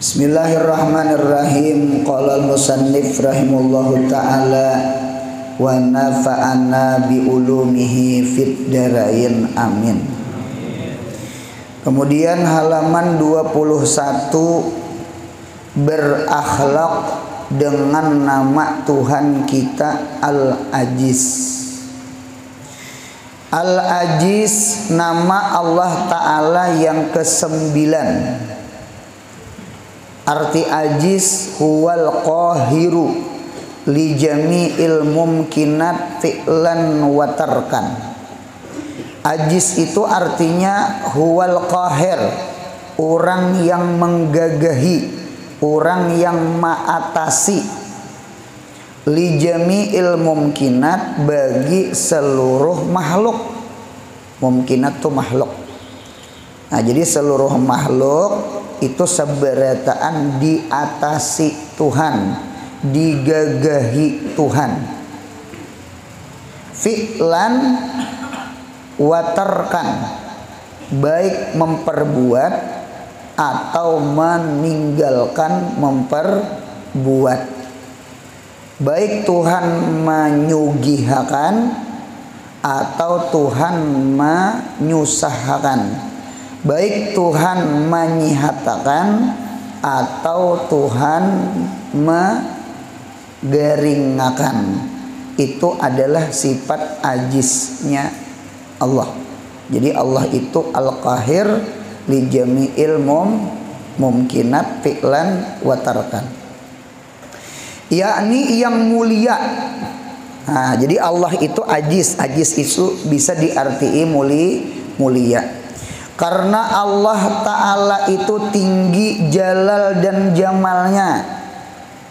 Bismillahirrahmanirrahim. Qala al-musannif rahimahullahu ta'ala wa nafa'ana bi ulumihi fid darain amin. Kemudian halaman 21, berakhlak dengan nama Tuhan kita Al-Ajiz. Al-Ajiz nama Allah Ta'ala yang ke-9. Arti ajiz huwal qahiru li jami'il mumkinat fi'lan wa tarkan. Ajiz itu artinya huwal qahir, orang yang menggagahi, orang yang mengatasi, li jami'il mumkinat, bagi seluruh makhluk. Mumkinat itu makhluk. Nah, jadi seluruh makhluk itu seberataan diatasi Tuhan, digagahi Tuhan. Fi'lan watarkan, baik memperbuat atau meninggalkan memperbuat. Baik Tuhan menyugihakan atau Tuhan menyusahkan. Baik Tuhan menyihatakan atau Tuhan mengeringakan. Itu adalah sifat ajiznya Allah. Jadi Allah itu al-qahir li jami'il mumkinat fi'lan wa tarkan, yakni yang mulia. Nah, jadi Allah itu ajiz. Ajiz itu bisa diartii mulia. Karena Allah Ta'ala itu tinggi jalal dan jamalnya.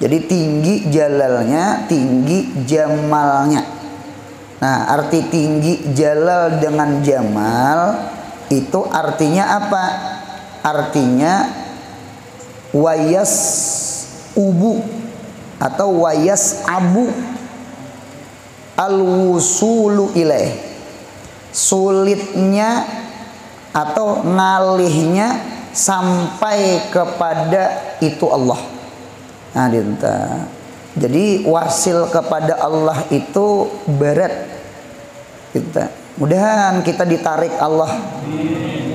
Jadi tinggi jalalnya, tinggi jamalnya. Nah, arti tinggi jalal dengan jamal itu artinya apa? Artinya wayas ubu atau wayas abu al-wusulu ilaih, sulitnya atau ngalihnya sampai kepada itu Allah. Nah, jadi wasil kepada Allah itu berat. Mudahan kita ditarik Allah.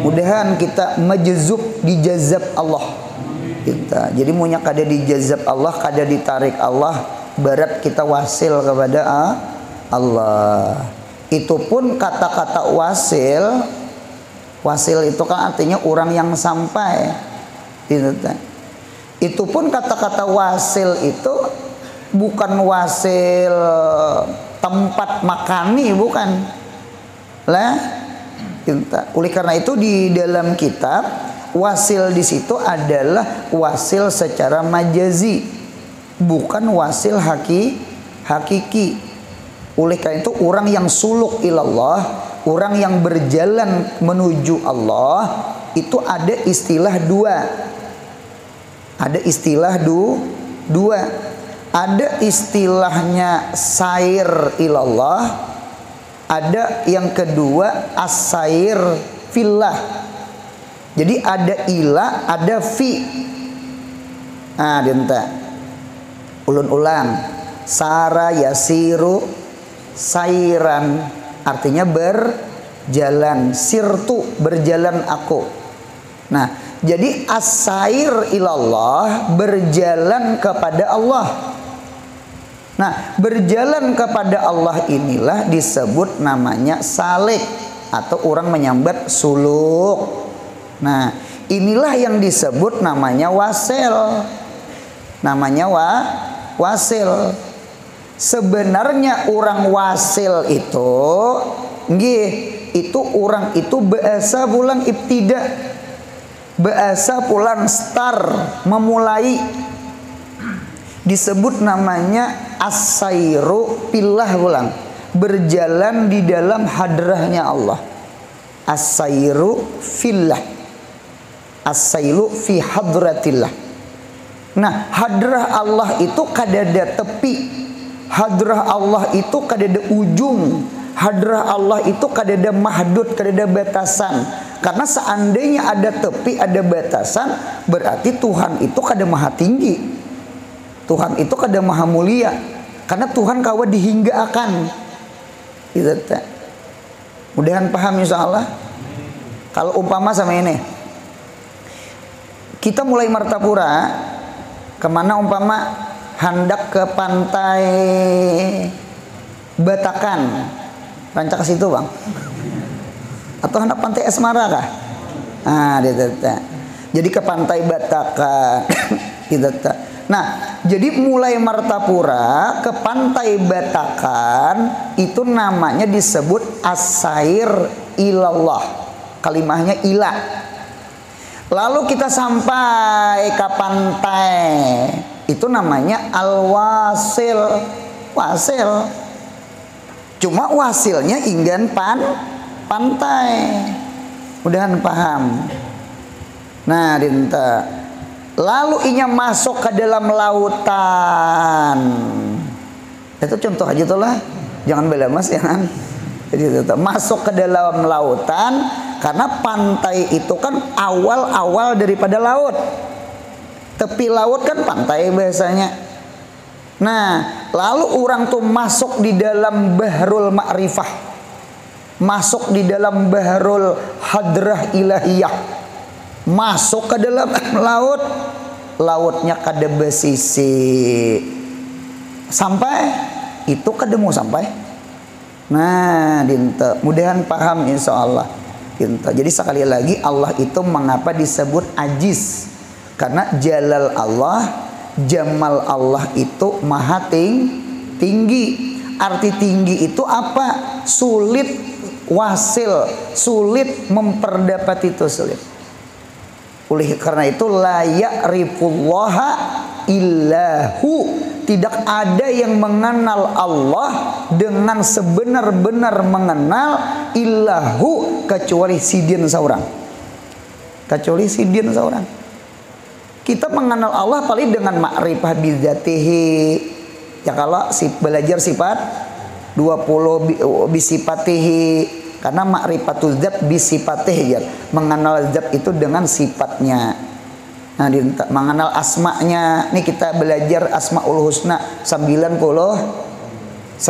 Mudahan kita majzub dijazab Allah. Jadi munya kada dijazab Allah, kada ditarik Allah, berat kita wasil kepada Allah. Itu pun kata-kata wasil itu kan artinya orang yang sampai. Itu pun kata-kata wasil itu bukan wasil tempat makani, bukan lah. Oleh karena itu di dalam kitab wasil di situ adalah wasil secara majazi, bukan wasil hakiki. Oleh karena itu orang yang suluk ilallah, orang yang berjalan menuju Allah itu ada istilah dua. Ada istilah dua. Ada istilahnya sair ilallah. Ada yang kedua as-sair fillah. Jadi ada ila, ada fi. Nah, dinta. Ulun-ulang. Sara yasiru sairan, artinya berjalan. Sirtu, berjalan aku. Nah, jadi as-sair ilallah, berjalan kepada Allah. Nah, berjalan kepada Allah inilah disebut namanya salik atau orang menyambat suluk. Nah, inilah yang disebut namanya wasil. Namanya wasil. Sebenarnya orang wasil itu itu orang itu bahasa pulang ibtida, bahasa pulang start, memulai. Disebut namanya as-sairu fillah pulang, berjalan di dalam hadrahnya Allah. As-sairu fillah, as-sailu fi hadratillah. Nah, hadrah Allah itu kadada tepi. Hadrah Allah itu kadada ujung. Hadrah Allah itu kadada mahdud, kadada batasan. karena seandainya ada tepi, ada batasan, berarti Tuhan itu kada maha tinggi, Tuhan itu kada maha mulia, karena Tuhan kawa dihinggakan. Gitu teh. Mudahan paham insyaallah. Kalau umpama sama ini, kita mulai Martapura, kemana umpama hendak ke pantai Batakan, rancak ke situ bang, atau hendak pantai Asmara kah? Nah, jadi ke pantai Batakan, gitu. Nah, jadi mulai Martapura ke pantai Batakan itu namanya disebut as-sair ilallah, kalimahnya ila. Lalu kita sampai ke pantai itu namanya al-wasil, wasil. Cuma wasilnya inggan pantai. Mudahan paham. Nah, dinta. Lalu inya masuk ke dalam lautan. Itu contoh aja tuh lah. Jangan bela mas ya kan. Jadi tetap masuk ke dalam lautan, karena pantai itu kan awal-awal daripada laut. Tepi laut kan pantai biasanya. Nah, lalu orang tuh masuk di dalam bahrul ma'rifah, masuk di dalam bahrul hadrah ilahiyah, masuk ke dalam laut, lautnya kada besisi, sampai itu kada mau sampai. Nah, dinta, mudahan paham insyaallah. Dinta. Jadi sekali lagi, Allah itu mengapa disebut ajiz? Karena jalal Allah, jamal Allah itu maha tinggi. Arti tinggi itu apa? Sulit wasil, sulit memperdapat itu, sulit. Oleh karena itu la ya'rifullaha illahu, tidak ada yang mengenal Allah dengan sebenar-benar mengenal illahu kecuali sidin seorang. Kecuali sidin seorang. Kita mengenal Allah paling dengan ma'rifah bidzatihi. Ya kalau belajar sifat 20 bisifatihi, karena ma'rifatul zat bisifatihi ya. Mengenal zat itu dengan sifatnya. Nah, mengenal asma'nya. Nih kita belajar Asmaul Husna 99.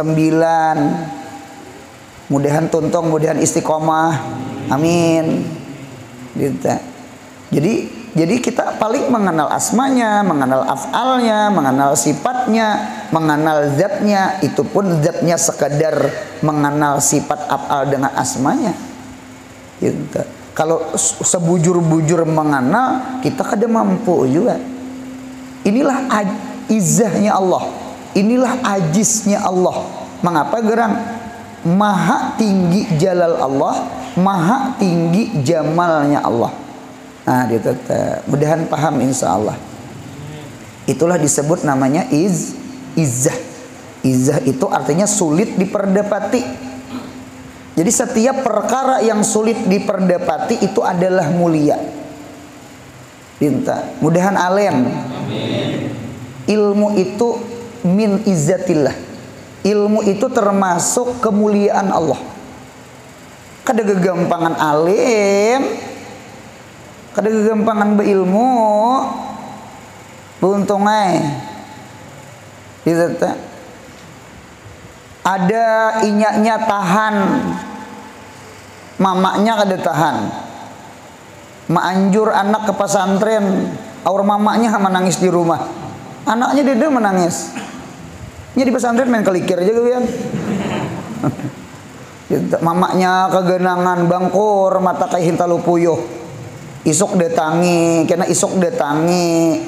Mudahan tuntung, mudahan istiqomah. Amin. Jadi kita paling mengenal asmanya, mengenal af'alnya, mengenal sifatnya, mengenal zatnya. Itu pun zatnya sekadar mengenal sifat af'al dengan asmanya. Gitu. Kalau sebujur-bujur mengenal, kita kada mampu juga. Inilah izahnya Allah. Inilah ajiznya Allah. Mengapa gerang? Maha tinggi jalal Allah, maha tinggi jamalnya Allah. Nah, dia mudahan paham insyaallah. Itulah disebut namanya izzah. Izzah itu artinya sulit diperdapati. Jadi setiap perkara yang sulit diperdapati itu adalah mulia. Pinta. Mudahan alen. Ilmu itu min izzatillah. Ilmu itu termasuk kemuliaan Allah. Kada gegampangan alim, kada gegampangan beilmu, beuntungai. Gitu. Ada inyaknya tahan, mamanya kada tahan. Maanjur anak ke pesantren, aur mamanya menangis di rumah, anaknya dia menangis. Nya di pesantren main kelikir aja kan. Mamanya kegenangan bangkor mata kayak hintalu puyuh. Isuk datangi, kena isuk datangi.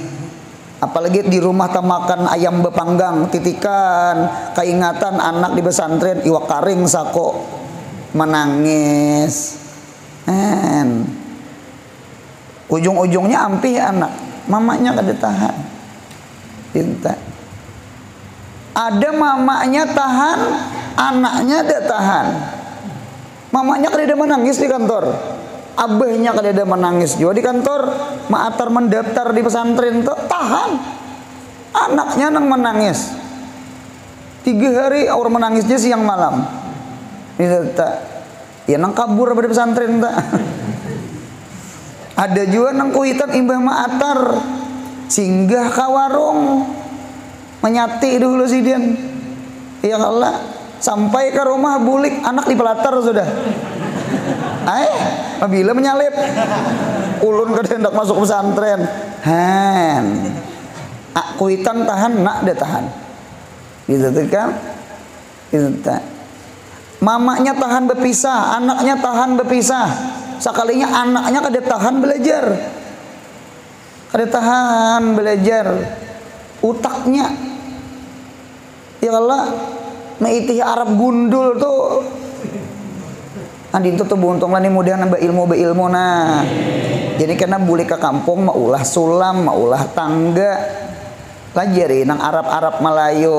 Apalagi di rumah makan ayam bepanggang titikan, keingatan anak di pesantren iwak karing sako menangis. Ujung-ujungnya ampih anak, mamanya kada tahan. Pinta. Ada mamanya tahan, anaknya tidak tahan. Mamanya kada menangis di kantor, abahnya kada menangis juga di kantor. Maatar mendaftar di pesantren tuh tahan, anaknya nang menangis 3 hari aur menangisnya siang malam. Ini tak, ya nang kabur dari pesantren tak. Ada juga nang kuitan imbah maatar singgah ka warung menyati dulu si Dian. Ya Allah, sampai ke rumah bulik anak di pelatar sudah. Bila menyalip ulun kada hendak masuk pesantren. Kuitan tahan nak dia tahan. Gitu kan? Gitu tak. Mamanya tahan berpisah, anaknya tahan berpisah. Sekalinya anaknya kada tahan belajar. Kada tahan belajar. Utaknya ya Allah, meitih Arab gundul tuh. Andin tuh buntung lah nih mudah nambah ilmu nah. Jadi karena boleh ke kampung mau ulah sulam, mau ulah tangga. Lajari nang Arab Melayu,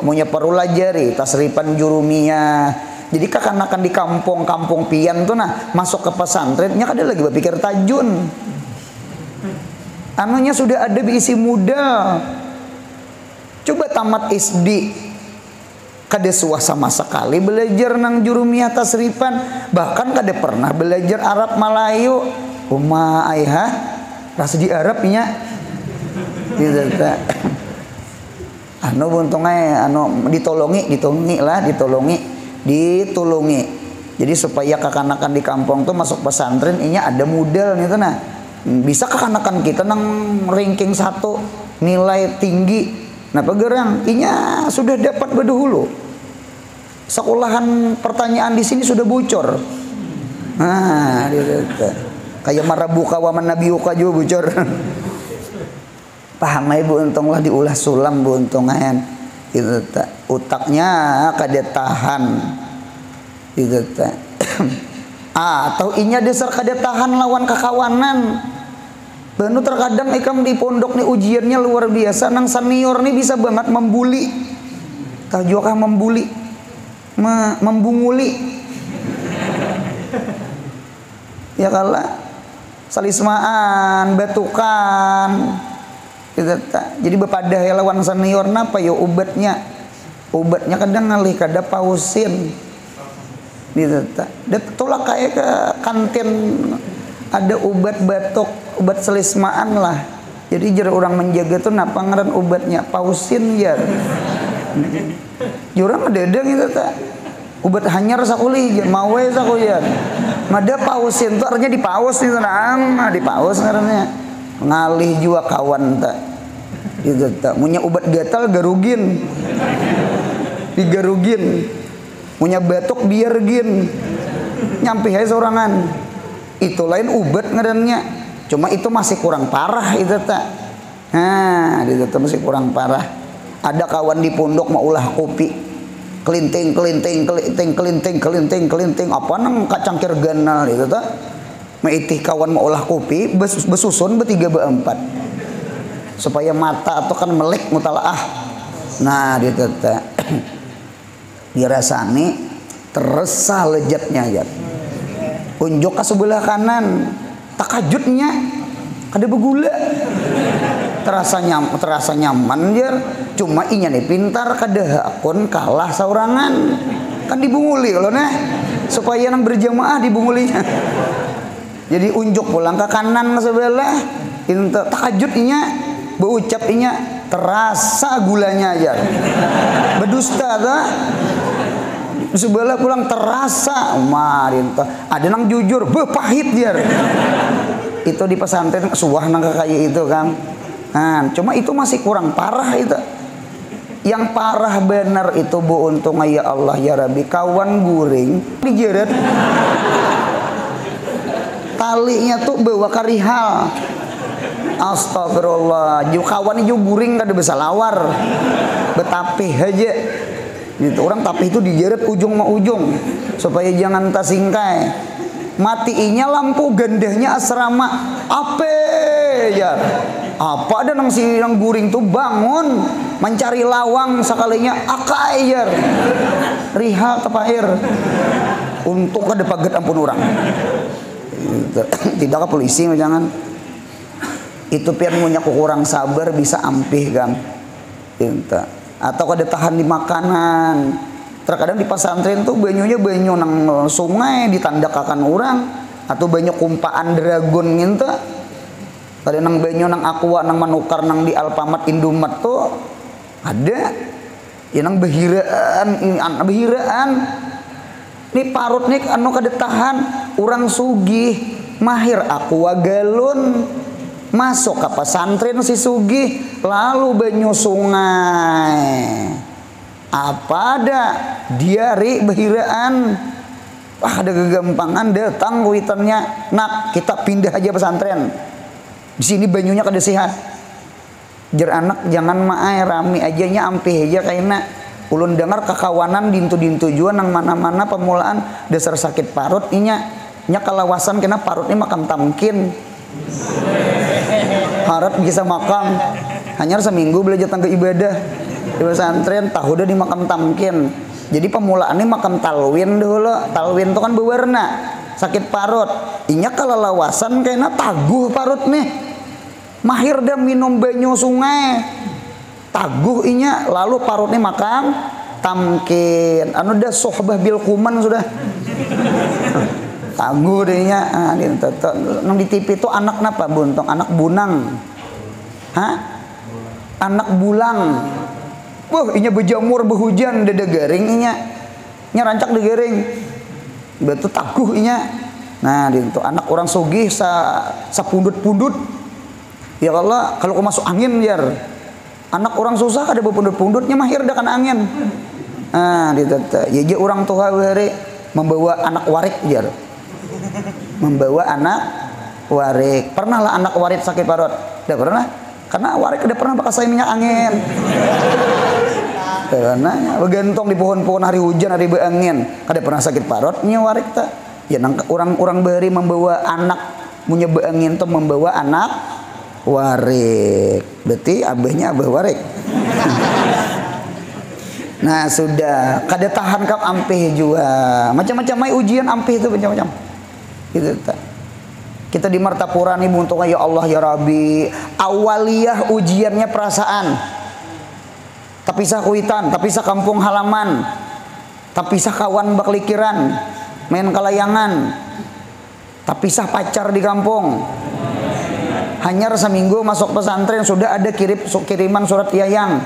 munya perlu lajari tasrifan jurumiyah. Jadi kakanakan di kampung pian tuh nah masuk ke pesantrennya kada lagi berpikir tajun. Anunya sudah ada diisi muda. Coba tamat SD kada suah sama sekali belajar nang jurumiyah tasrifan, bahkan kada pernah belajar Arab Melayu. Aiha rasa di Arab nya gitu ta. Buntungnya ditolongi. Jadi supaya kakanakan di kampung tuh masuk pesantren inya ada modal gitu nah. Bisa kakanakan kita nang ranking 1 nilai tinggi. Nah pegerang inya sudah dapat berdahulu. Sekolahan pertanyaan di sini sudah bocor. Kayak marabuka wa manabiuka juga bocor. Paham ibu untunglah diulah sulam bu untungan. Gitu tak. Utaknya kada tahan. Gitu tak. Atau inya dasar kada tahan lawan kekawanan. Banu terkadang ikam di pondok nih ujiannya luar biasa, nang senior nih bisa banget membuli. Tahu juga membuli, membunguli. Ya kalah salismaan, batukan. Gitu tak. Jadi bepadah ya lawan senior napa yo obatnya kadang ngalih kada pausin. Gitu tak. Dia tolak kayak ke kantin ada obat batuk, obat selismaan lah. Jadi jar orang menjaga tuh napa ngaran obatnya pausin ya. Jurang dedeng itu tak. Obat hanyar sakuli jar mawe sakulian. Mada pausin tuh artinya dipaus itu nang, dipaus ngarannya. Ngalih juga kawan tak. Gitu tak. Punya obat gatal garugin. Digarugin. Punya batuk biargin. Nyampe hai sorangan. Itu lain ubat ngarannya, cuma itu masih kurang parah itu tak. Itu masih kurang parah. Ada kawan di pondok mau ulah kopi, kelinting, apa nang kacangkir ganal itu tak. Meitih kawan mau ulah kopi, besusun bertiga berempat, supaya mata atau kan melek mutalaah. Nah itu tak. Dirasani terasa lezatnya ya. Unjuk ke sebelah kanan, takajutnya kada begula, terasa nyaman jar. Cuma inya nih pintar kada akun kalah saurangan, kan dibunguli kalau nah supaya nang berjamaah dibungulinya. Jadi unjuk pulang ke kanan sebelah, takajutnya, berucapnya terasa gulanya aja, berdusta dah. Sebelah pulang terasa ada nang jujur pahit dia. Itu di pesantren suah nang kayak itu kan. Cuma itu masih kurang parah itu. Yang parah benar itu bu untung ya Allah ya Rabbi kawan guring dijeret. Talinya tuh bawa karihal. Astagfirullah. Kawan itu guring kada bisa lawar. Betapih aja. Gitu. Orang tapi itu dijeret ujung sama ujung supaya jangan tasingkai. Matiinya lampu gendahnya asrama. Ya. Apa ada nang si nang guring tuh bangun mencari lawang sekalinya akai ya. Rihal tepair. Untung kada paget ampun orang. Tidak ke polisi jangan. Itu pian punya kurang sabar bisa ampih kan. Atau kada tahan di makanan. Terkadang di pesantren tuh banyunya banyu nang sungai ditandakakan orang, atau banyak kumpaan dragon gitu. Tadi nang banyu nang aqua nang manukar nang di Alfamart Indomaret tuh ada ya nang behiraan ini parut nih anu kada tahan urang sugih mahir aqua galon masuk ke pesantren si sugih lalu banyu sungai apa ada diare behiraan. Wah ada kegampangan datang kuitannya nak kita pindah aja pesantren di sini banyunya kada sehat jar anak jangan maai rame aja nya ampih aja kayaknya ulun dengar kakawanan dintu-dintu jua nang mana-mana pemulaan dasar sakit parut nya kalawasan kena parut ini makam tamkin harap bisa makam hanya seminggu belajar tangga ibadah di pesantren tahu udah di makam tamkin. Jadi pemulaan ini makam talwin dulu. Talwin itu kan berwarna sakit parut. Inya kalau lawasan kayaknya taguh parut nih. Mahir dah minum banyu sungai. Taguh inya lalu parutnya makam tamkin. Anu dah sohbah bil kuman sudah. Taguh deh nya. Nang di TV itu anak napa buntung? Anak bunang. Hah? Anak bulang. Wah, inya berjamur berhujan dada garing inya rancak de garing. Batu taguh inya. Nah, itu anak orang sugih sapundut-pundut. Ya Allah, kalau masuk angin jar. Anak orang susah ada berpundut-pundutnya mahir dah kan angin. Nah, itu ya orang tua hari membawa anak warik jar. Membawa anak warik. Pernah lah anak warik sakit parut? Tidak pernah. Karena warik udah pernah pakai minyak angin. Karena bergantung di pohon-pohon hari hujan hari berangin. Kada pernah sakit parut nya warik tak. Ya nang orang-orang beri membawa anak punya berangin tuh membawa anak warik. Berarti abahnya abah warik. Nah sudah kada tahan kap ampih juga. Macam-macam mai ujian ampih itu macam-macam. Gitu tak. Kita di Martapura nih buntungnya ya Allah ya Rabbi. Awaliyah ujiannya perasaan. Tapisah kuitan, tapisah kampung halaman. Tapisah kawan baklikiran, main kelayangan. Tapisah pacar di kampung. Hanya seminggu masuk pesantren sudah ada kiriman surat yayang.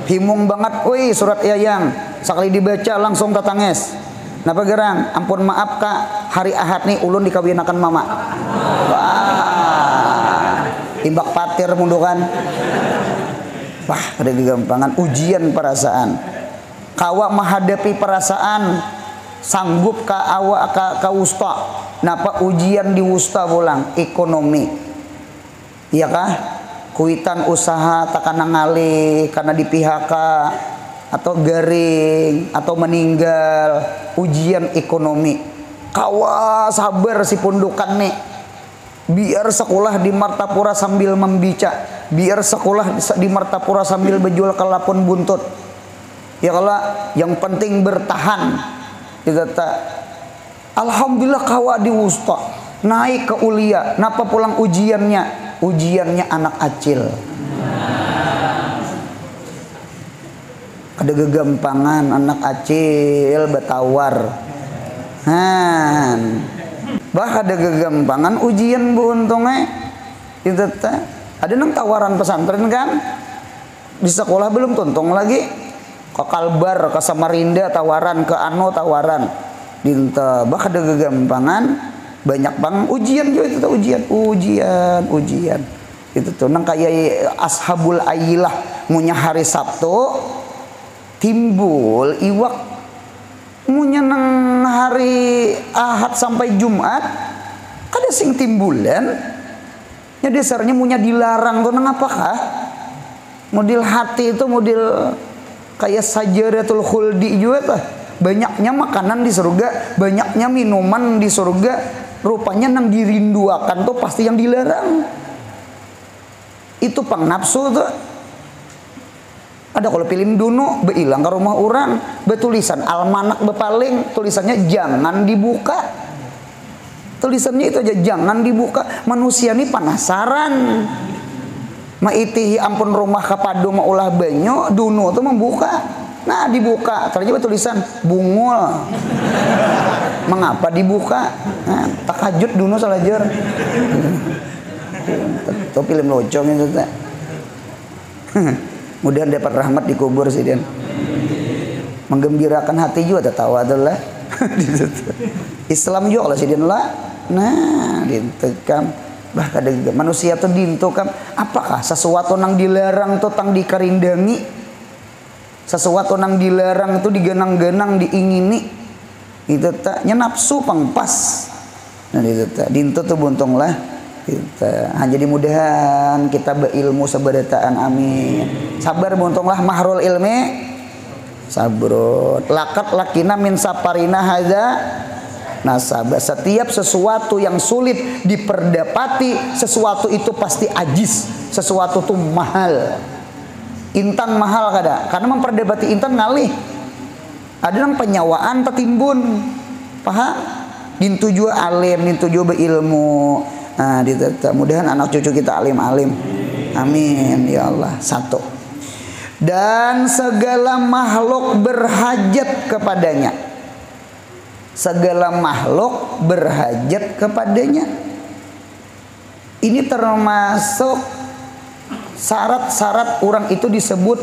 Himung banget, woi surat yayang. Sekali dibaca langsung tatangis. Napa gerang? Ampun maaf kak, hari Ahad nih ulun dikawinakan mama. Wah, imbak patir mundukan. Wah, ada kegampangan ujian perasaan. Kawa menghadapi perasaan, sanggup ka awak ka wusta. Napa ujian di wusta pulang? Ekonomi. Iya kah? Kuitan usaha takana ngalih karena di PHK atau garing atau meninggal, ujian ekonomi. Kawa sabar si pundukan nih. Biar sekolah di Martapura sambil membica, biar sekolah di Martapura sambil berjual kelapun buntut. Ya kalau yang penting bertahan. Kita alhamdulillah kawa di wusta, naik ke ulia. Napa pulang ujiannya? Ujiannya anak acil. Ada kegampangan anak acil betawar. Bah ada kegampangan ujian bu untungnya. Itu ada nang tawaran pesantren kan? Di sekolah belum tuntung lagi. Ke Kalbar, ke Samarinda tawaran, ke Ano tawaran. Dinta bah ada kegampangan banyak bang ujian juga itu ujian. Itu tuh nang kayak ashabul ailah munya hari Sabtu timbul iwak munya nang hari Ahad sampai Jumat kada sing timbulan nya dasarnya munya dilarang tuh nang apakah model hati itu model kayak sajaratul khuldi juga tuh banyaknya makanan di surga banyaknya minuman di surga rupanya nang dirinduakan tuh pasti yang dilarang itu pang nafsu tuh. Ada kalau film dunu beilang ke rumah orang betulisan almanak bepaling tulisannya jangan dibuka. Tulisannya itu aja jangan dibuka. Manusia ini penasaran. Maitihi ampun rumah kapadu maulah banyu dunu tuh membuka. Nah dibuka ternyata tulisan bungul. Mengapa dibuka? Nah, takajud dulu salajar. Itu film locong itu teh. Mudah dapat rahmat di kubur sih dia. Menggembirakan hati juga tertawa adalah. Islam juga lah sih dia lah. Nah, dintekam bahkan manusia tuh dintukam apakah sesuatu nang dilarang tuh tang dikarindangi, sesuatu nang dilarang tuh digenang-genang diingini itu tak nyenapsu pangpas. Nah itu tak dintu tuh buntung lah kita. Jadi mudahan kita berilmu seberataan amin. Sabar buntunglah mahrul ilmi sabrut lakat lakina min saparina hadza nasabah. Setiap sesuatu yang sulit diperdapati, sesuatu itu pasti ajis, sesuatu itu mahal. Intan mahal kada, karena memperdapati intan ngalih. Ada yang penyawaan tertimbun, paham? Dintu juga alim, dintu juga berilmu. Nah, mudahan anak cucu kita alim-alim. Amin ya Allah. Satu. Dan segala makhluk berhajat kepadanya. Segala makhluk berhajat kepadanya. Ini termasuk syarat-syarat orang itu disebut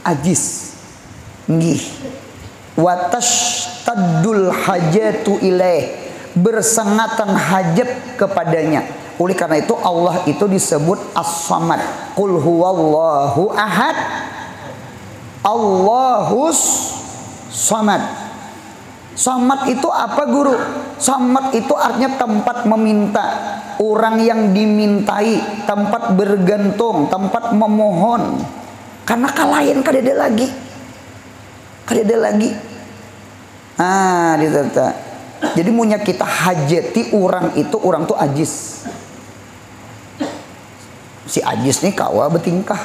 ajis. Nggih. Watashtadul hajatu ilaih, bersengatan hajat kepadanya. Oleh karena itu Allah itu disebut As-Samad. Qul huwallahu ahad, Allahus Samad. Samad itu apa guru? Samad itu artinya tempat meminta, orang yang dimintai, tempat bergantung, tempat memohon. Karena kalayan kadeda lagi. Kadeda lagi. Ah, ditata. Jadi munya kita hajati orang itu, orang tuh ajis. Si ajis nih kawa betingkah.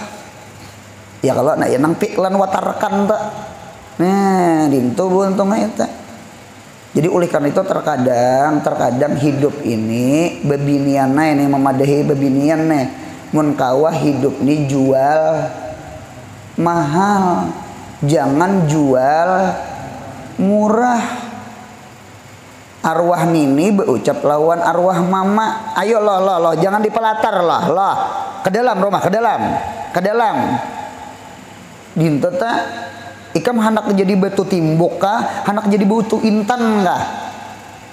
Ya kalau nak yang piklan watarkan tak. Nah, dintu buntung eta. Jadi oleh karena itu terkadang hidup ini bebinianna ini memadahi bebinian nih. Mun kawa hidup ini jual mahal. Jangan jual murah. Arwah nini berucap lawan arwah mama. Ayo loh, jangan dipelatar loh. Ke dalam rumah, ke dalam. Dintu tak ikam hendak jadi batu timbuk kah? Hendak jadi batu intan kah?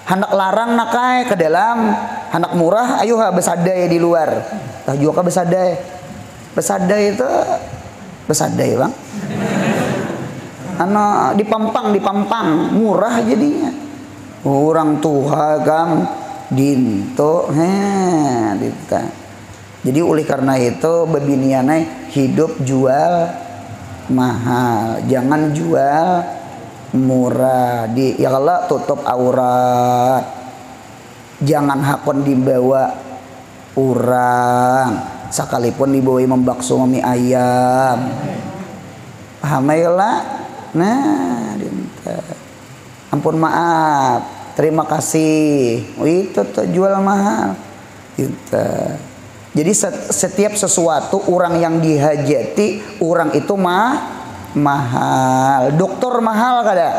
Hendak larang nakai ke dalam. Hendak murah, ayo besadai di luar. Tah juga besadai. Besadai itu besadai bang. Dipampang murah jadinya. Orang tua kam dinto dita. Jadi oleh karena itu bebinianai hidup jual mahal, jangan jual murah. Ya Allah tutup aurat, jangan hakon dibawa orang, sekalipun dibawa membakso mie ayam. Paham ya lah? Nah, dinta. Ampun maaf, terima kasih. Itu tuh jual mahal. Dinta. Jadi setiap sesuatu orang yang dihajati, orang itu mahal. Dokter mahal kada?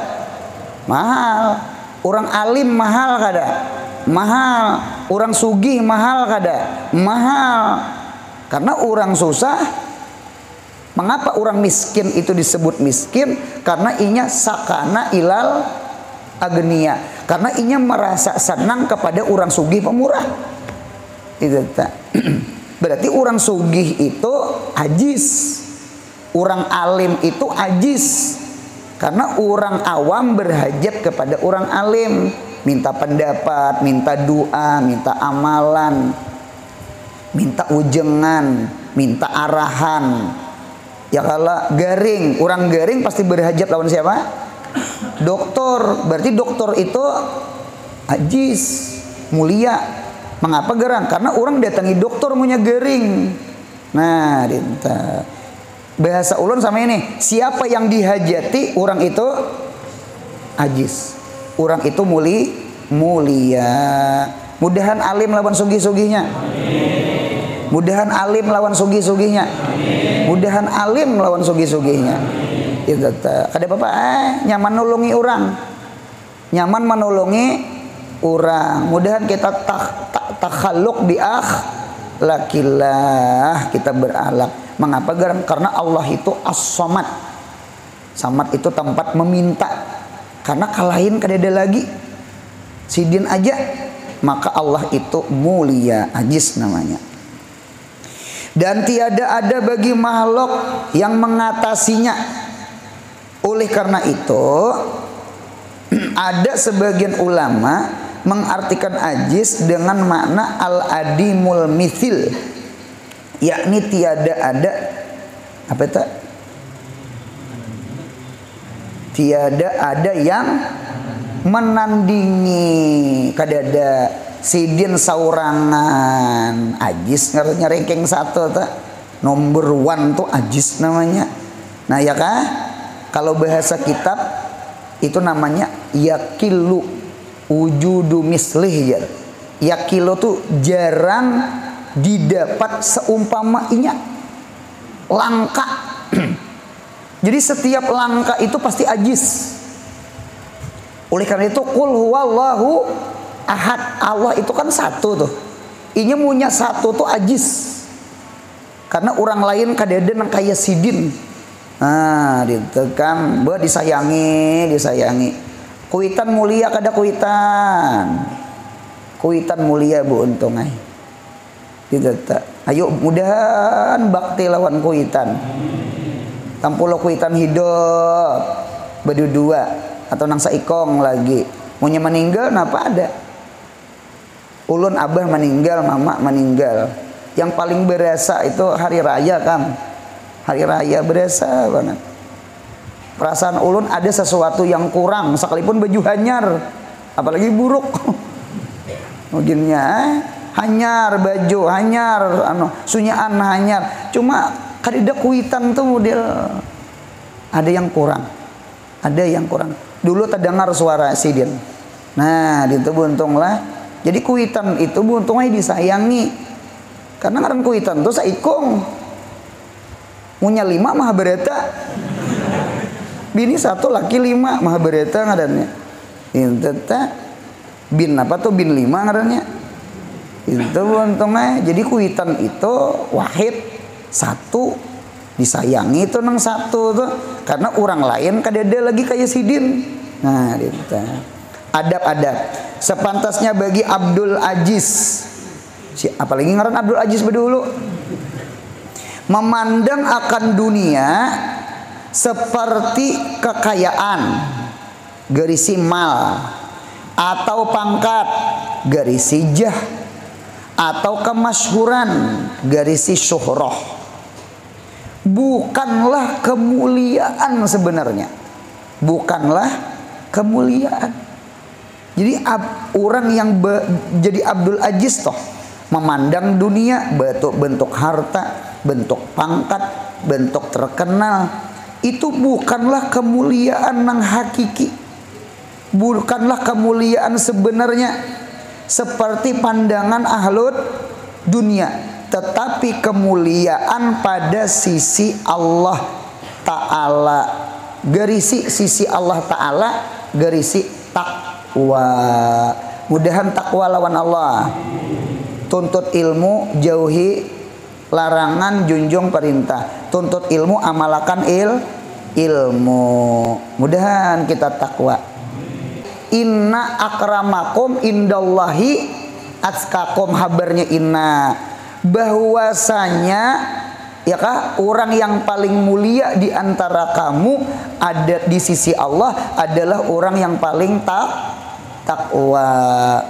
Mahal. Orang alim mahal kada? Mahal. Orang sugih mahal kada? Mahal. Karena orang susah. Mengapa orang miskin itu disebut miskin? Karena inya sakana ilal agnia. Karena inya merasa senang kepada orang sugih pemurah. Itu tak. Berarti orang sugih itu ajis, orang alim itu ajis. Karena orang awam berhajat kepada orang alim, minta pendapat, minta doa, minta amalan, minta ujengan, minta arahan. Ya kalau garing, orang garing pasti berhajat lawan siapa? Dokter. Berarti dokter itu ajis, mulia. Mengapa gerang? Karena orang datangi dokter punya garing. Nah, dinta. Bahasa ulun sama ini, siapa yang dihajati orang itu ajis. Orang itu mulia. Mudahan alim lawan sugih-sugihnya. Mudahan alim lawan sugih-sugihnya. Mudahan alim lawan sugih-sugihnya. Itu kada bapak nyaman nulungi orang. nyaman menolongi orang. Mudahan kita takhaluk bi akhlakillah, kita berakhlak. Mengapa? Karena Allah itu as-samad. Samad itu tempat meminta. Karena kalahin kadada lagi sidin aja, maka Allah itu mulia, ajiz namanya. Dan tiada ada bagi makhluk yang mengatasinya. Oleh karena itu ada sebagian ulama mengartikan ajiz dengan makna al-adimul mithil, yakni tiada ada apa itu? Tiada ada yang menandingi, kadada sidin saurangan. Ajiz nyerengkeng satu tuh, nomor 1 tuh ajiz namanya. Nah ya kah, kalau bahasa kitab itu namanya yakilu wujudu mislih ya. Yakilu tuh jarang didapat seumpamanya, langka. Jadi setiap langka itu pasti ajiz. Oleh karena itu qul huwallahu ahad, Allah itu kan satu tuh. Inya punya satu tuh ajiz. Karena orang lain kadada nang kaya sidin. Nah, ditekan, buat disayangi. Kuitan mulia kada kuitan. Kuitan mulia bu untung ay. Ayo mudahan bakti lawan kuitan. Tampulo kuitan hidup berdua atau nang saikong lagi. Maunya meninggal napa ada? Ulun abah meninggal, mama meninggal. Yang paling berasa itu hari raya kan. Hari raya berasa banget. Perasaan ulun ada sesuatu yang kurang, sekalipun baju hanyar, apalagi buruk. Mungkinnya hanyar baju, hanyar sunyaan hanyar. Cuma kadida kuitan tuh model ada yang kurang. Ada yang kurang. Dulu terdengar suara sidin. Nah, itu buntung lah. Jadi kuitan itu buntungnya disayangi. Karena ngaran kuitan tuh saikong. Punya 5 Mahabharata. Bini 1 laki 5 Mahabharata ngarannya. Itu bin apa tuh bin 5 ngarannya. Itu untungnya. Jadi kuitan itu wahid 1 disayangi itu nang 1 tuh. Karena orang lain kadada lagi kayak sidin. Nah, itu. Adab-adab. Sepantasnya bagi Abdul Aziz. Apalagi ngaran Abdul Aziz dulu. Memandang akan dunia seperti kekayaan, garisi mal, atau pangkat, garisi jah, atau kemasyhuran, garisi syuhrah. Bukanlah kemuliaan sebenarnya. Bukanlah kemuliaan. Jadi orang yang jadi Abdul Aziz toh memandang dunia bentuk harta, bentuk pangkat, bentuk terkenal, itu bukanlah kemuliaan yang hakiki. Bukanlah kemuliaan sebenarnya seperti pandangan ahlud dunia, tetapi kemuliaan pada sisi Allah Ta'ala, garisi sisi Allah Ta'ala, garisi takwa. Mudahan takwa lawan Allah. Tuntut ilmu, jauhi larangan, junjung perintah. Tuntut ilmu, amalakan ilmu. Mudahan kita takwa. Inna akramakum indallahi atskakum, habarnya inna, bahwasanya ya kah, orang yang paling mulia di antara kamu ada di sisi Allah adalah orang yang paling takwa.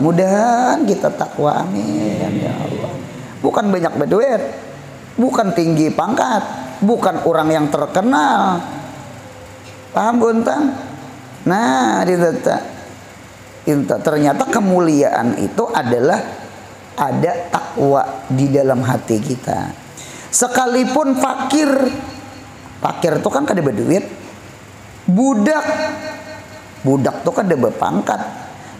Mudahan kita takwa, amin ya Allah. Bukan banyak berduit, bukan tinggi pangkat, bukan orang yang terkenal. Paham buntang? Nah, ternyata kemuliaan itu adalah ada takwa di dalam hati kita. Sekalipun fakir itu kan kada berduit. Budak tuh kada berpangkat.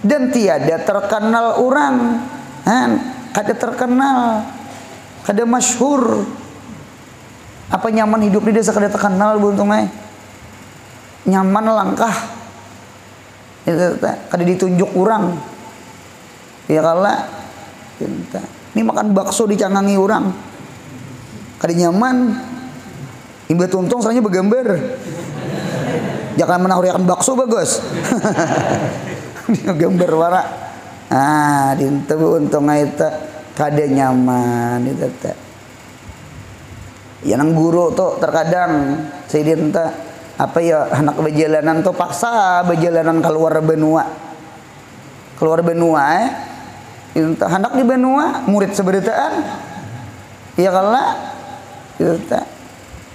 Dan tiada terkenal orang, kada terkenal, kada masyhur. Apa nyaman hidup di desa kada terkenal buntungnya? Nyaman langkah. kada ditunjuk orang. Ya kala ini makan bakso dicangangi orang. Kada nyaman. Imba tuntung soalnya bergambar. Jangan menahuriakan bakso bagus. Gambar wara. Dinten untung eta kada nyaman itu teh. Ya nang guru tuh terkadang sidin teh apa ya anak berjalanan tuh paksa berjalanan keluar benua. Keluar benua itu anak di benua murid seberitaan. Ya kala itu teh.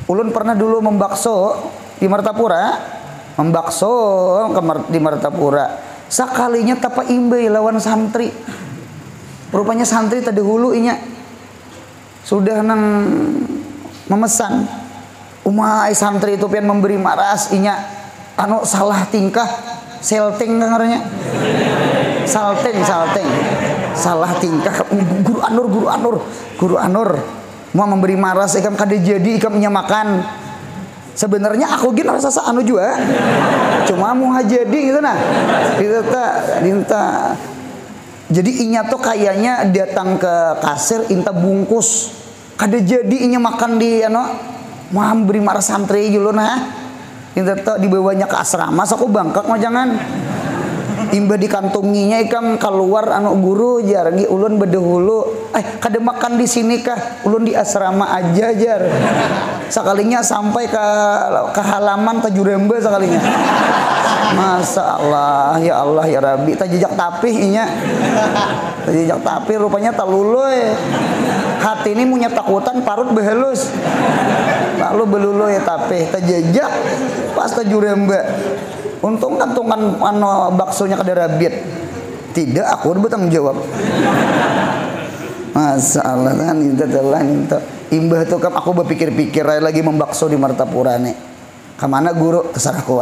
Ulun pernah dulu membakso di Martapura. Membakso di Martapura. Sakalinya tapa imbe lawan santri. Rupanya santri tadi hulu inya sudah nang memesan. Umai santri itu pian memberi maras inya anu salah tingkah selting ngarannya. Salting. Salah tingkah guru anur mau memberi maras ikam kada jadi ikam menyamakan. Sebenarnya aku gini rasa anu juga, cuma mau jadi gitu nah, minta. Jadi inya tuh kayaknya datang ke kasir inta bungkus, kada jadi inya makan di anu, mau beri marah santri dulu nah, inta tuh dibawanya ke asrama, so aku bangkak mah jangan. Imba dikantunginya ikam keluar anu guru jargi ulun bedahulu kada makan di sini kah ulun di asrama aja jar sakalinya sampai ke halaman Tajurembe sakalinya. Masya Allah ya Rabbi tajejak tapih inya tajejak tapih rupanya taluluy hati ini punya takutan parut behalus lalu beluluy tapih tajejak pas Tajurembe. Untung kantungan anu baksonya kada rabit. Tidak, aku udah bertanggung jawab. Masya Allah kan itu telah itu. Imbah tuh kan aku berpikir-pikir lagi membakso di Martapura nih. Kemana guru? Terserah aku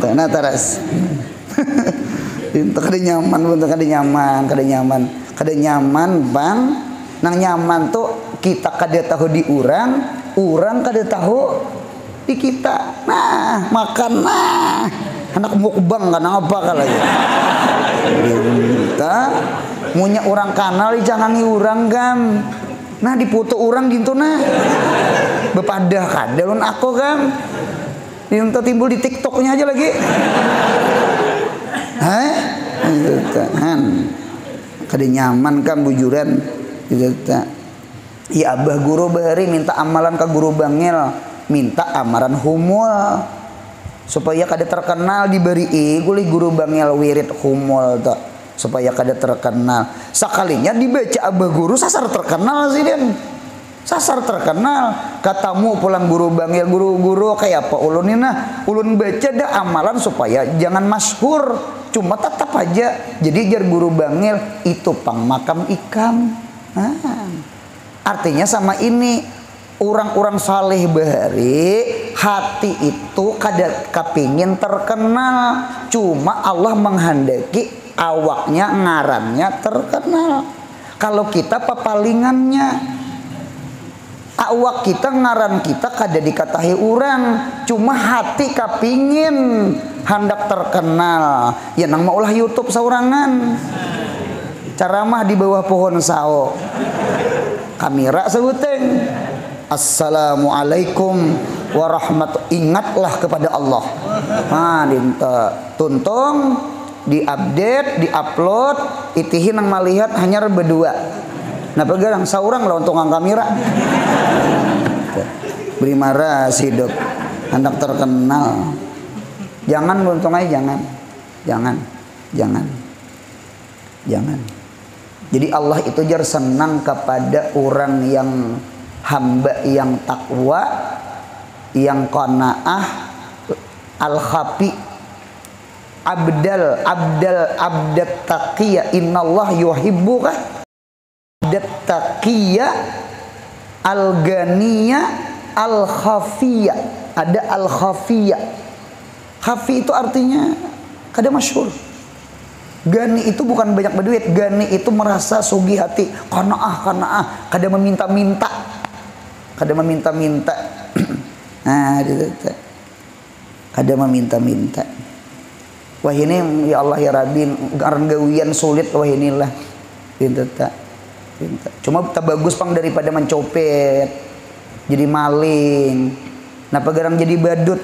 Nah teras. Itu kada nyaman bang. Nang nyaman tuh kita kada tahu di orang kada tahu di kita. Nah, makan anak mukbang kan apa kalau ya. Kita punya orang kanal jangan orang gam. Nah diputu orang gitu nah. Bepadah kada lon aku gam. Itu timbul di TikToknya aja lagi. Itu kan. Kada nyaman kan bujuran gitu ta. Ya abah guru bahari minta amalan ke guru bangil, minta amaran humul supaya kada terkenal diberi gulih guru bangil wirid humul ta supaya kada terkenal. Sakalinya dibaca abah guru sasar terkenal sih den. Sasar terkenal katamu pulang guru bangil guru-guru kayak apa ulun ini nah ulun baca dah amalan supaya jangan masyhur cuma tetap aja jadi jar guru bangil itu pang makam ikam. Artinya sama ini orang-orang saleh bahari hati itu kada kepingin terkenal cuma Allah menghendaki awaknya ngarannya terkenal. Kalau kita pepalingannya awak kita ngaran kita kada dikatahi orang cuma hati kepingin hendak terkenal ya nang maulah YouTube saurangan ceramah di bawah pohon sao kamera sebuteng assalamualaikum warahmatullahi ingatlah kepada Allah. Dinta tuntung diupdate diupload itihin yang melihat hanya berdua. Nah pegang saurang lah untuk kamera. Beri marah hidup anak terkenal. Jangan untung aja jangan. Jadi Allah itu jar senang kepada orang yang hamba yang takwa, yang qanaah, al-khafi, abdat taqiyya innallah yuhibbu abdat taqiyya al-ganiyya al-khafiyya. Ada al-khafiyya. Khafi itu artinya kada masyhur. Gani itu bukan banyak berduit, gani itu merasa sugih hati, qanaah, kada meminta-minta. Nah, gitu. Kada meminta-minta. Wah ini ya Allah ya Rabbi, gawian sulit wah inilah. Gitu tak. Cuma tak bagus pang daripada mencopet, jadi maling. Napa garang jadi badut?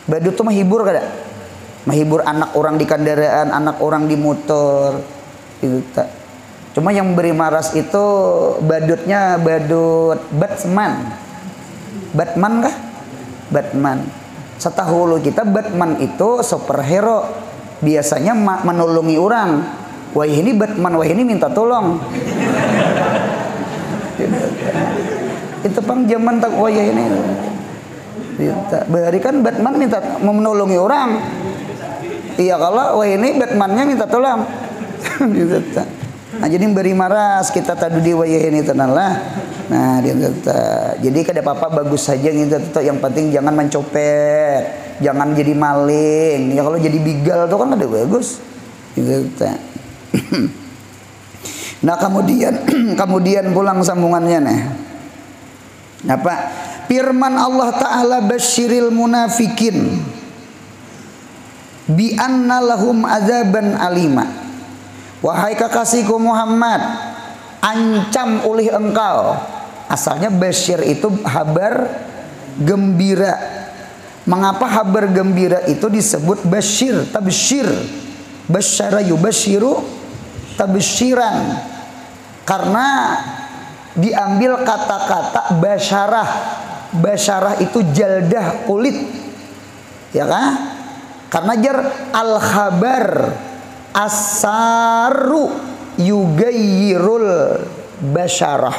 Badut tuh menghibur kada? Menghibur anak orang di kendaraan, anak orang di motor. Gitu tak. Cuma yang beri maras itu badutnya badut Batman. Batman kah? Batman. Setahulu kita Batman itu superhero. Biasanya menolongi orang. Wah ini Batman, wah ini minta tolong. Itu pang zaman tak wah ini. Bahari kan Batman minta menolongi orang. Iya kalau wah ini Batmannya minta tolong. Nah jadi beri maras kita tadi di wayah ini tenalah. Nah dia jadi kada apa-apa bagus saja gitu, yang penting jangan mencopet, jangan jadi maling. Ya kalau jadi bigal tuh kan kada bagus. Gitu. Nah kemudian pulang sambungannya nih. Apa? Firman Allah Ta'ala basyiril munafikin bi anna lahum adzaban alima. Wahai kekasihku Muhammad, ancam oleh engkau. Asalnya basyir itu kabar gembira. Mengapa kabar gembira itu disebut basyir, tabsyir? Basyara yubasyiru tabsyiran. Karena diambil kata-kata basyarah. Basyarah itu jaldah kulit. Ya kan? Karena jar al-khabar asaru yugayyirul basyarah.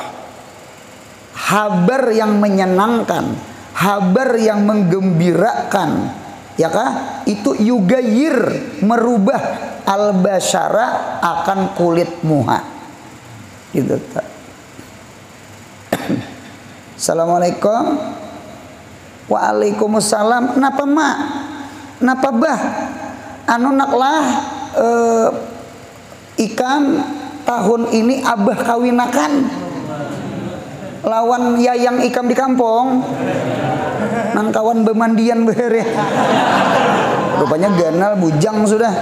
Habar yang menyenangkan, habar yang menggembirakan, ya kah? Itu yugayyir, merubah al-basyara akan kulit muha. Gitu tak? Assalamualaikum. Waalaikumsalam. Napa mak? Napa bah? Anu naklah ikan tahun ini abah kawinakan lawan yayang ikam di kampung nan kawan bemandian bere rupanya ganal bujang sudah.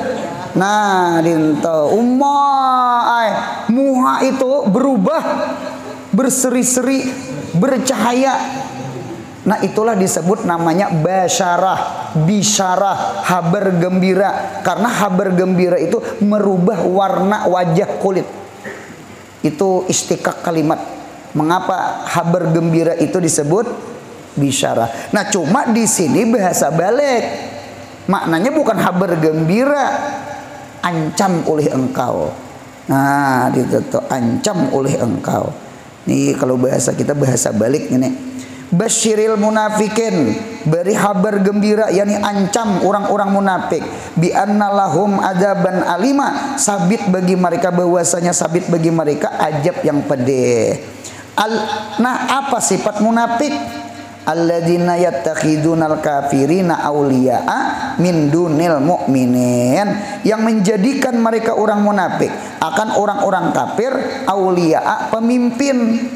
Nah dinto muha itu berubah berseri-seri bercahaya. Nah itulah disebut namanya basyarah, bisyarah, habar gembira. Karena habar gembira itu merubah warna wajah kulit. Itu istikak kalimat. Mengapa habar gembira itu disebut bisyarah? Nah cuma di sini bahasa balik. Maknanya bukan habar gembira, ancam oleh engkau. Nah itu tuh, ancam oleh engkau. Nih kalau bahasa kita bahasa balik ini. Basyiril munafikin, beri kabar gembira, yakni ancam orang-orang munafik, bi anna lahum adzaban alima, sabit bagi mereka bahwasanya sabit bagi mereka azab yang pedih. Nah apa sifat munafik? Alladzina yattakhidunal kafirina auliya'a min dunil mu'minin, yang menjadikan mereka orang munafik akan orang-orang kafir auliya'a, pemimpin,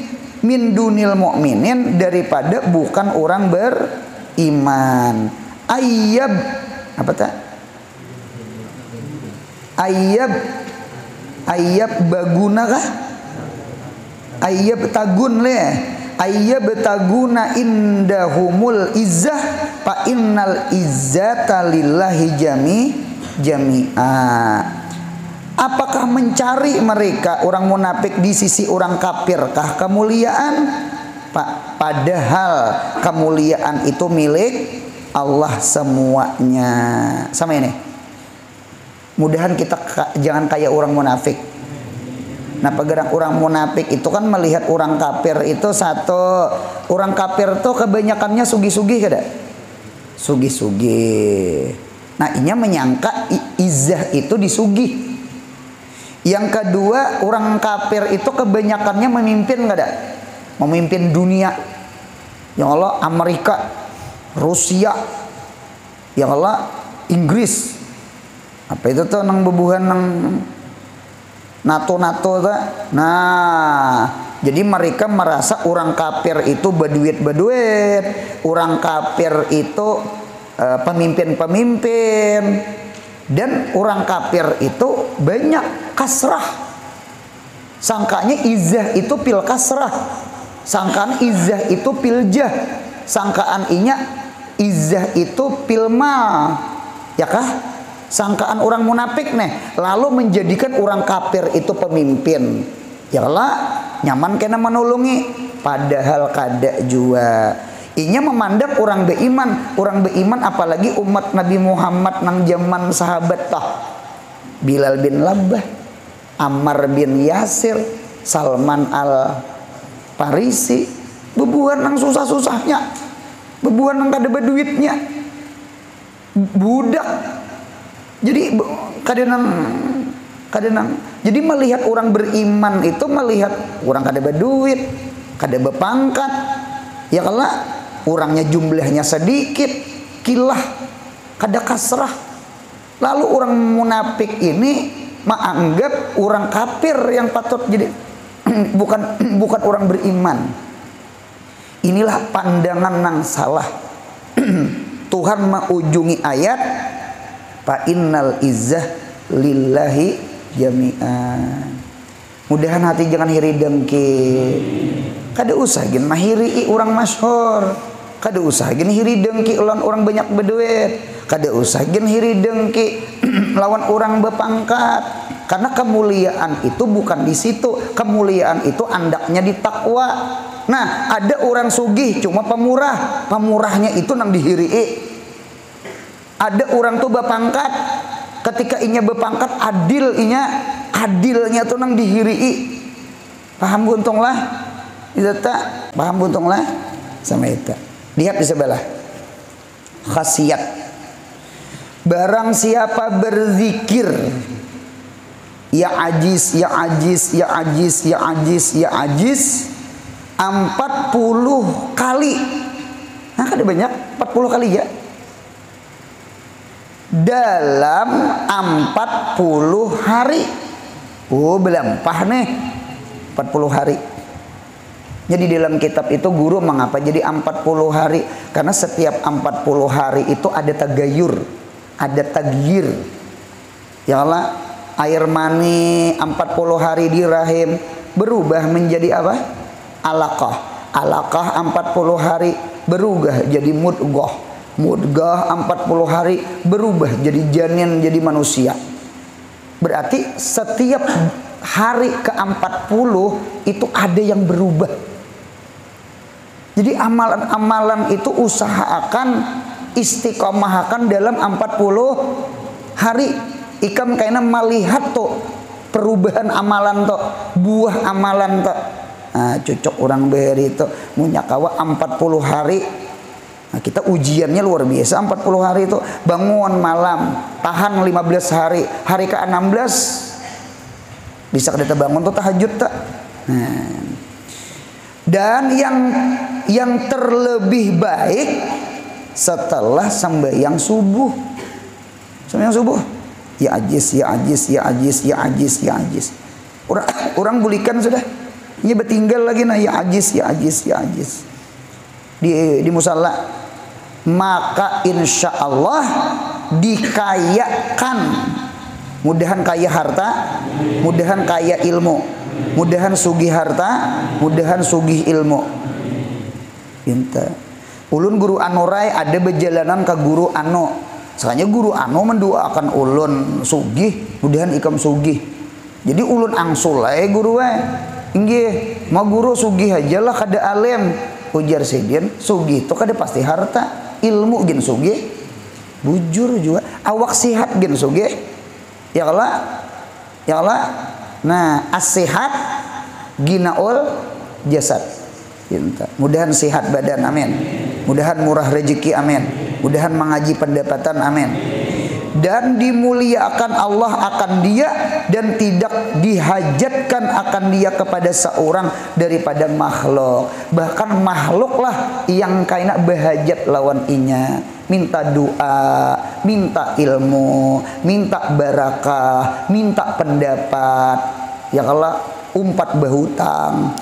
min dunil mu'minin, daripada bukan orang beriman. Ayyab apa tak? Ayyab baguna kah? Ayyab tagun leh. Ayyab taguna indahumul izzah fa innal izzata lillahi jami'a. Apakah mencari mereka orang munafik di sisi orang kafirkah kemuliaan? Pak, padahal kemuliaan itu milik Allah semuanya. Sama ini. Mudahan kita jangan kayak orang munafik. Nah, pegerang orang munafik itu kan melihat orang kafir itu satu. Orang kafir tuh kebanyakannya sugi-sugi kada? Sugi-sugi. Nah, inya menyangka izzah itu disugih. Yang kedua, orang kafir itu kebanyakannya memimpin nggak ada, memimpin dunia. Ya Allah, Amerika, Rusia, ya Allah, Inggris. Apa itu tuh nang bebuhan nang NATO tuh. Nah, Jadi mereka merasa orang kafir itu berduit, orang kafir itu pemimpin-pemimpin, dan orang kafir itu banyak kasrah. Sangkanya izah itu pil kasrah, sangkaan izah itu pil jah, sangkaan inya izah itu pil mal, ya kah? Sangkaan orang munafik nih, lalu menjadikan orang kafir itu pemimpin. Ya lah, nyaman kena menolongi, padahal kada jua. Inya memandang orang beriman apalagi umat Nabi Muhammad nang zaman sahabat tah. Bilal bin Labah, Ammar bin Yasir, Salman al Farisi, bebuan nang susah-susahnya, bebuan nang kada berduitnya, budak. Jadi kadang jadi melihat orang beriman itu melihat orang kada berduit, kada berpangkat, ya kalau orangnya jumlahnya sedikit, kilah, kada kasrah. Lalu orang munafik ini menganggap orang kafir yang patut jadi bukan orang beriman. Inilah pandangan yang salah. Tuhan mengujungi ayat fa innal izzah lillahi jami'an. Mudahan hati jangan hiri dengki. Kada usah gin mahiri orang masyhur. Kada usah gin hiri dengki lawan orang banyak berduit. Kada usah gin hiri dengki lawan orang berpangkat. Karena kemuliaan itu bukan di situ. Kemuliaan itu andaknya di takwa. Nah, ada orang sugih cuma pemurah. Pemurahnya itu nang dihiri. Ada orang tuh berpangkat, ketika inya berpangkat adilnya tuh nang dihiri. Paham buntung lah, itu tak paham buntung lah sama itu. Lihat di sebelah khasiat. Barang siapa berzikir, ya ajiz, ya ajiz, ya ajiz, ya ajiz, ya ajiz 40 kali. Nah, ada banyak 40 kali ya. Dalam 40 hari. Oh, belampah nih 40 hari. Jadi dalam kitab itu guru mengapa jadi 40 hari? Karena setiap 40 hari itu ada tagayur, ada tagyir. Ya Allah, air mani 40 hari di rahim berubah menjadi apa? Alaqah. Alaqah 40 hari berubah jadi mudghah. Mudghah 40 hari berubah jadi janin, jadi manusia. Berarti setiap hari ke-40 itu ada yang berubah. Jadi amalan-amalan itu usahakan istiqomahakan dalam 40 hari. Ikam kayaknya melihat tuh perubahan amalan tuh, buah amalan tuh. Nah, cocok orang beri itu munyakawa 40 hari. Nah, kita ujiannya luar biasa 40 hari itu. Bangun malam, tahan 15 hari. Hari ke-16 bisa kita bangun tuh tahajud tak. Nah. Dan yang terlebih baik setelah sembahyang subuh. Sembahyang subuh. Ya ajiz, ya ajiz, ya ajiz, ya ajiz, ya ajiz. Orang bulikan sudah. Ini bertinggal lagi nah ya ajiz, ya ajiz, ya ajiz. Di musala. Maka insya Allah dikayakan. Mudahan kaya harta, mudahan kaya ilmu, mudahan sugih harta, mudahan sugih ilmu. Pinta. Ulun guru anurai ada berjalanan ke guru anu. Soalnya guru anu mendoakan ulun sugih, mudahan ikam sugih. Jadi ulun angsulai guru inggih, mau guru sugih aja lah kada alim. Ujar sidin, sugih itu kada pasti harta. Ilmu gin sugih, bujur juga, awak sihat gin sugih, ya Allah. Nah, as-sihat ginaul jasad. Mudahan sehat badan, amin. Mudahan murah rezeki, amin. Mudahan mengaji pendapatan, amin. Dan dimuliakan Allah akan dia dan tidak dihajatkan akan dia kepada seorang daripada makhluk. Bahkan makhluklah yang kaina bahajat lawan inya. Minta doa, minta ilmu, minta barakah, minta pendapat. Ya Allah, umpat bahutang.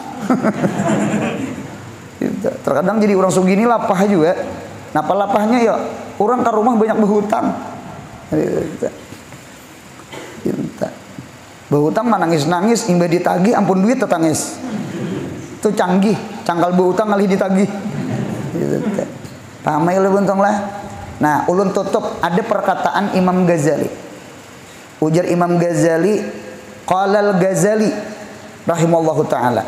Gitu. Terkadang jadi orang sugini lapah juga. Napa lapahnya ya? Orang ke rumah banyak berhutang. Gitu. Gitu. Berhutang mah nangis-nangis, imbah ditagih ampun duit tetangis. Itu canggih, cangkal berhutang ngalih ditagih. Gitu. Paham ya buntung lah. Nah, ulun tutup ada perkataan Imam Ghazali. Ujar Imam Ghazali, qala al-Ghazali rahimallahu taala,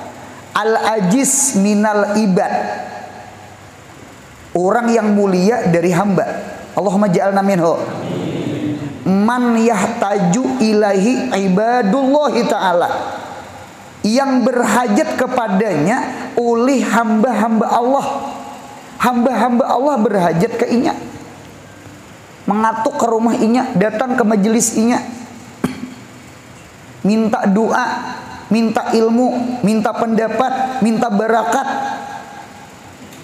al-ajiz minal ibad. Orang yang mulia dari hamba. Allahumma ja'alna minhu. Man yahtaju ilahi ibadullahi ta'ala, yang berhajat kepadanya oleh hamba-hamba Allah. Hamba-hamba Allah berhajat ke inya, mengatuk ke rumah inya, datang ke majelis inya, minta doa, minta ilmu, minta pendapat, minta barakat,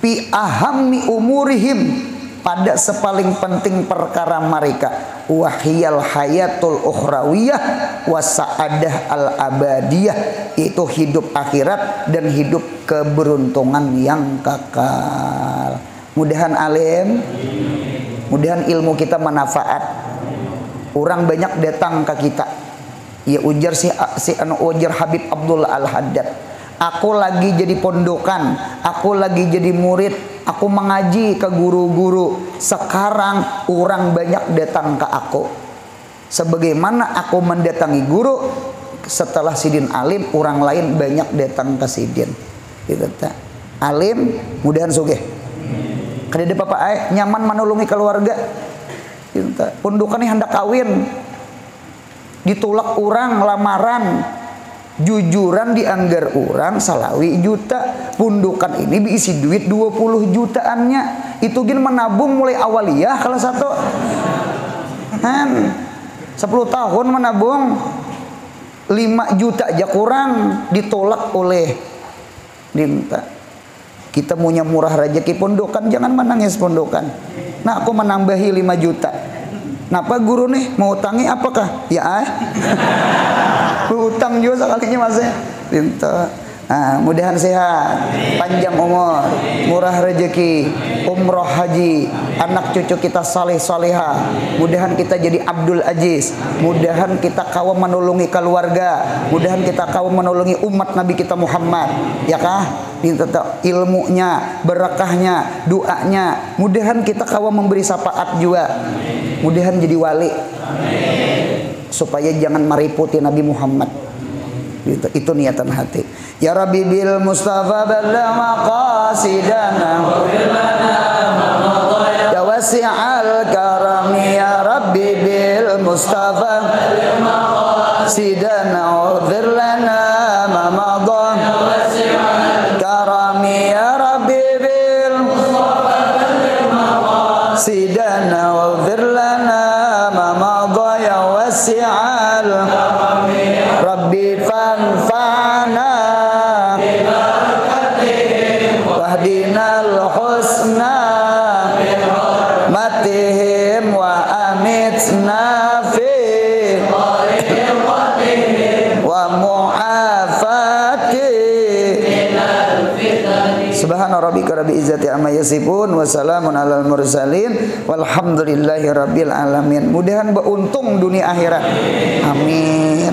fi ahammi umurihim, pada sepaling penting perkara mereka, wahiyal hayatul ukhrawiyah wasa'adah al abadiyah, itu hidup akhirat dan hidup keberuntungan yang kekal. Mudahan alim, mudahan ilmu kita manfaat. Orang banyak datang ke kita. Ya ujar si ujar Habib Abdullah Al-Haddad, aku lagi jadi pondokan, aku lagi jadi murid, aku mengaji ke guru-guru. Sekarang orang banyak datang ke aku, sebagaimana aku mendatangi guru. Setelah sidin alim, orang lain banyak datang ke sidin. Gitu tak? Alim, mudahan sugih. Kada papa nyaman manulungi keluarga. Gitu tak? Pondokan hendak kawin, ditolak orang lamaran, jujuran dianggar orang salawi juta. Pundukan ini diisi duit 20 jutaannya. Itu gin menabung mulai awaliyah kalau satu 10 tahun menabung 5 juta aja kurang, ditolak oleh dinta. Kita punya murah rezeki pondokan, jangan menangis pondokan. Nah, aku menambahi 5 juta. Napa guru nih mau utangi apakah? Ya utang juga sekalinya masnya. Dinta. Nah, mudahan sehat, panjang umur, murah rezeki, umroh haji, anak cucu kita saleh saleha. Mudahan kita jadi Abdul Aziz. Mudahan kita kawan menolongi keluarga. Mudahan kita kawan menolongi umat Nabi kita Muhammad. Ya kah? Ilmunya, berkahnya, doanya. Mudahan kita kawan memberi syafaat juga. Mudahan jadi wali. Supaya jangan mariputi Nabi Muhammad. Itu niatan hati. Ya Rabbi bil Mustafa balagh maqasidana, ya wasi'al karami, ya Rabbi bil Mustafa balagh maqasidana, ughfir lana ma madha, ya wasi'al karami, ya Rabbi bil Mustafa balagh maqasidana, ughfir lana ma madha, ya wasi'al karami, Rabbi fanfa'na wahdinal husna matihim wa amitna fi wa mu'afati. Subhana rabbika rabbil izzati amma yasifun wa salamun alal mursalin walhamdulillahi rabbil alamin. Mudahan beruntung dunia akhirat. Amin.